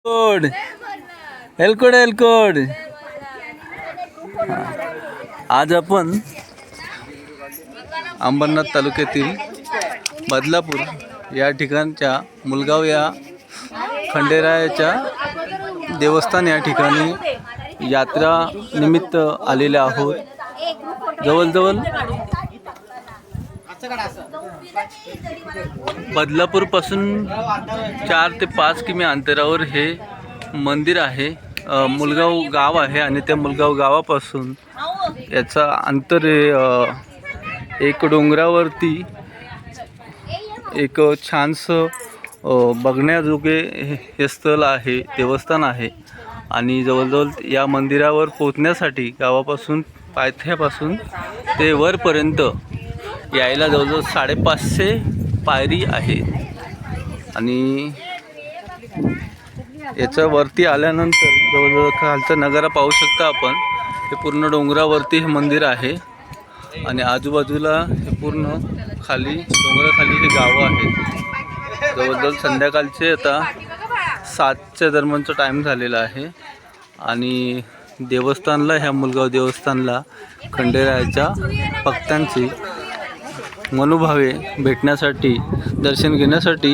Code एलकोड एलकोड. आज आपण अंबरनाथ तालुक्यातील बदलापूर या ठिकाणच्या मुलगाव या खंडेरायाच्या देवस्थान या ठिकाणी यात्रा निमित्त आलेले आहोत. जवळजवळ बदलापूर पासून 4 ते 5 किमी अंतरावर हे मंदिर आहे. मुलगाव गाव आहे आणि त्या मुलगाव गावापासून याचा अंतर एक डोंगरावरती एक छानसं बघण्याजोगे हे स्थळ आहे, देवस्थान आहे. आणि जवळजवळ या मंदिरावर पोहोचण्यासाठी गावापासून पायथ्यापासून ते वरपर्यंत यायला जवळजवळ 550 पायरी आहेत. आणि याच्या वरती आल्यानंतर जवळजवळ खालचा नजारा पाहू शकता आपण. हे पूर्ण डोंगरावरती हे मंदिर आहे आणि आजूबाजूला हे पूर्ण खाली डोंगराखाली हे गावं आहेत. जवळजवळ संध्याकाळचे आता 7च्या दरम्यानचा टाईम झालेला आहे. आणि देवस्थानला, ह्या मुलगाव देवस्थानला खंडेरायाच्या भक्तांची मनोभावे भेटण्यासाठी, दर्शन घेण्यासाठी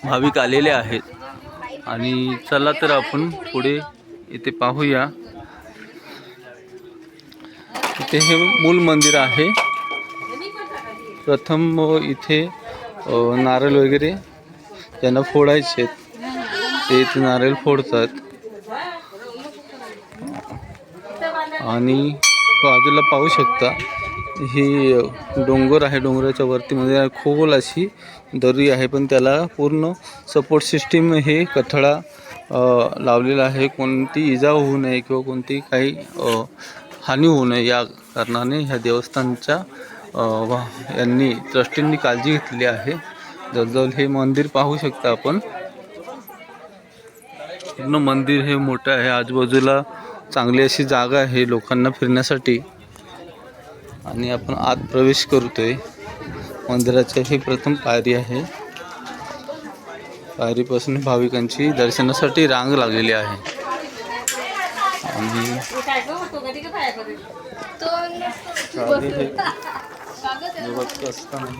भाविक आलेले आहेत. आणि चला तर आपण पुढे इथे पाहूया. इथे हे मूल मंदिर आहे. प्रथम इथे नारळ वगैरे ज्यांना फोडायचे ते इथे नारळ फोडतात. आणि बाजूला पाहू शकता ही डोंगर आहे. डोंगराच्या वरती मध्ये खोल अशी दरी आहे, पण त्याला पूर्ण सपोर्ट सिस्टीम हे कठडा लावलेला आहे. कोणती इजा होऊ नये किंवा कोणती काही हानी होऊ नये या कारणाने ह्या देवस्थानच्या यांनी ट्रस्टींनी काळजी घेतलेली आहे. जवळजवळ हे मंदिर पाहू शकता आपण. पूर्ण मंदिर हे मोठं आहे. आजूबाजूला चांगली अशी जागा आहे लोकांना फिरण्यासाठी. आणि आपण आत प्रवेश करतोय. मंदिराच्या ही प्रथम पायरी आहे. पायरीपासून भाविकांची दर्शनासाठी रांग लागलेली आहे. आणि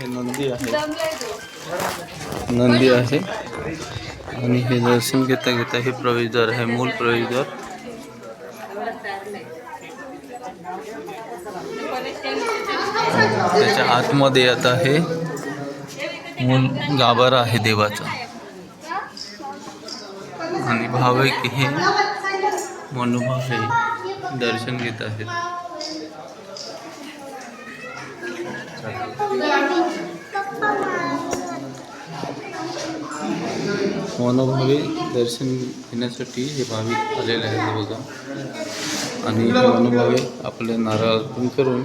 हे नंदी आहे. आणि हे दर्शन घेता घेता हे प्रवेशद्वार आहे, मूल प्रवेशद्वार. त्याच्या आतमध्ये आता हे मूल गाभारा आहे देवाचा. आणि भाविक हे मनोभावे दर्शन घेत आहेत. मनोभावे दर्शन घेण्यासाठी हे भाविक आलेले आहेत बघा. आणि मनोभावे आपले नारळ अर्पण करून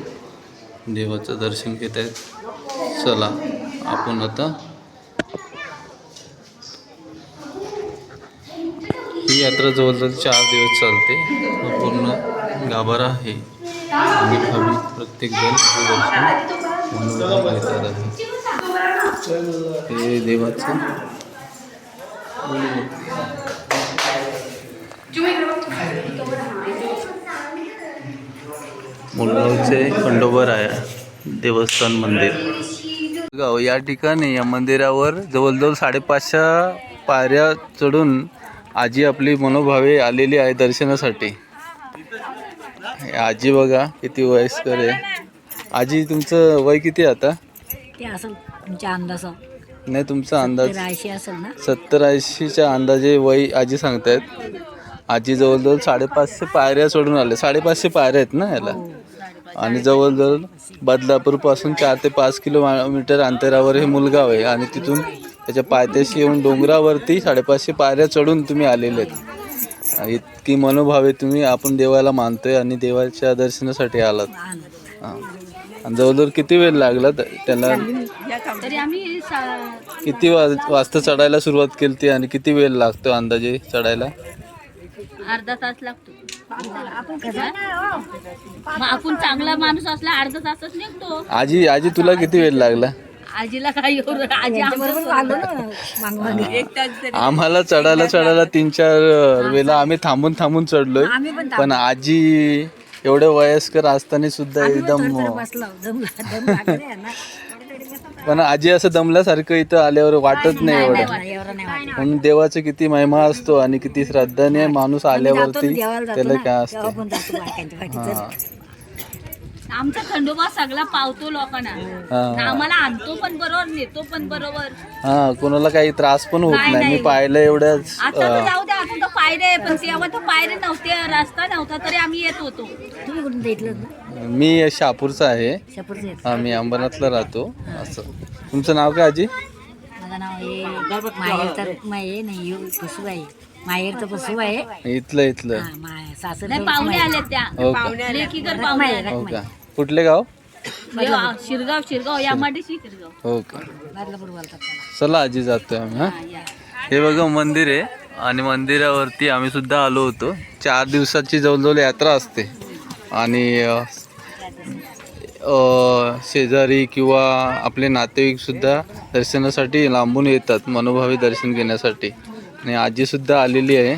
देवाचं दर्शन घेत आहेत. चला आपण आता ही यात्रा जवळजवळ 4 दिवस चालते. पूर्ण गाभारा आहे आणि भाविक प्रत्येक जण दर्शन मनोभावे घेतात आहे. हे देवाचं मुलगावचे खंडोबाराय देवस्थान मंदिर गाव या ठिकाणी. या मंदिरावर जवळजवळ 550 पायऱ्या चढून आजी आपली मनोभावे आलेली आहे दर्शनासाठी. आजी बघा किती वयस्कर आहे. आजी तुमचं वय किती आता? ते असेल तुमच्या अंदाजा. नाही, तुमचा अंदाज 80 असेल ना. 70-80च्या अंदाजे वय आजी सांगतायत. आजी जवळजवळ 550 पायऱ्या चढून आले. 550 पायऱ्या आहेत ना याला. आणि जवळजवळ बदलापूरपासून 4 ते 5 किलोमीटर अंतरावर हे मुलगाव आहे. आणि तिथून त्याच्या पायथ्याशी येऊन डोंगरावरती 550 पायऱ्या चढून तुम्ही आलेले आहेत. इतकी मनोभावे तुम्ही आपण देवाला मानतोय आणि देवाच्या दर्शनासाठी आलात. आणि जवळजवळ किती वेळ लागला त्याला? तरी आम्ही किती वाजता चढायला सुरुवात केली ती आणि किती वेळ लागतो अंदाजे चढायला? अर्धा तास लागतो. आपण चांगला माणूस असला अर्धा तासच निघतो. आजी तुला किती वेळ लागला? आजीला काय एवढं आजी आमच्याबरोबर आलो ना आम्हाला चढायला 3-4 वेळेला आम्ही थांबून चढलोय. आम्ही पण पण आजी एवढे वयस्कर असताना सुद्धा एकदम बसलो दम लागले ना. पण आजी असं दमल्यासारखं इथं आल्यावर वाटत नाही एवढं. एवढं नाही वाटत. म्हणून देवाचा किती महिमा असतो आणि किती श्रद्धाने माणूस आल्यावरती त्याला काय असते. तेव्हा पण जातो बायकांच्या पाठीचं. हा. आमचा खंडोबा सगळा पावतो लोकांना. हा. आम्हाला आणतो पण बरोबर, नेतो पण बरोबर. हा, कोणाला काही त्रास पण होत नाही. मी पाहिलं एवढ्याच आता तर जाऊ दे, आता तर पायरे, पण तेव्हा तर पायरे नव्हते, रस्ता नव्हता, तरी आम्ही येत होतो. तुम्ही कुठून भेटलं? मी शहापूरचा आहे. शपूरचे. हा, मी अंबरनाथला राहतो. असं. तुमचं नाव काय आजी? माझं नाव आहे माहेर तर माये नाही पशु आहे. माहेर तर पशु आहे. इथलं सासर नाही, पाहुणे आले त्या. हो का? लेकीकर पाहुणे आले. हो का? कुठले गाव? शिरगाव यामाडी शिरगाव. हो का? बदलापूर बोलतात त्याला. चला आजी जातोय आम्ही. हा, हा, या. हे बघा मंदिर आहे आणि मंदिरावरती आम्ही सुद्धा आलो होतो. 4 दिवसाची जवळजवळ यात्रा असते आणि शेजारी किंवा आपले नातेवाईक सुद्धा दर्शनासाठी लांबून येतात, मनोभावी दर्शन घेण्यासाठी. आणि आजीसुद्धा आलेली आहे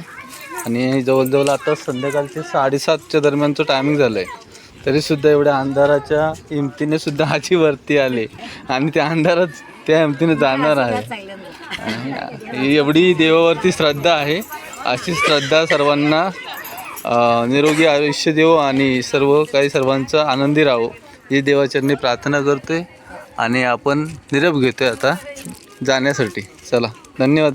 आणि जवळजवळ आता संध्याकाळचे 7:30च्या दरम्यानचं टायमिंग झालं आहे. तरीसुद्धा एवढ्या अंधाराच्या हिमतीने सुद्धा आजी वरती आले आणि त्या अंधारात त्या हिमतीने जाणार आहे. आणि एवढी देवावरती श्रद्धा आहे. अशी श्रद्धा सर्वांना निरोगी आयुष्य देवो आणि सर्व काही सर्वांचं आनंदी राहो ही देवाचरणी प्रार्थना करतोय आणि आपण निरोप घेतोय आता जाण्यासाठी. चला, धन्यवाद.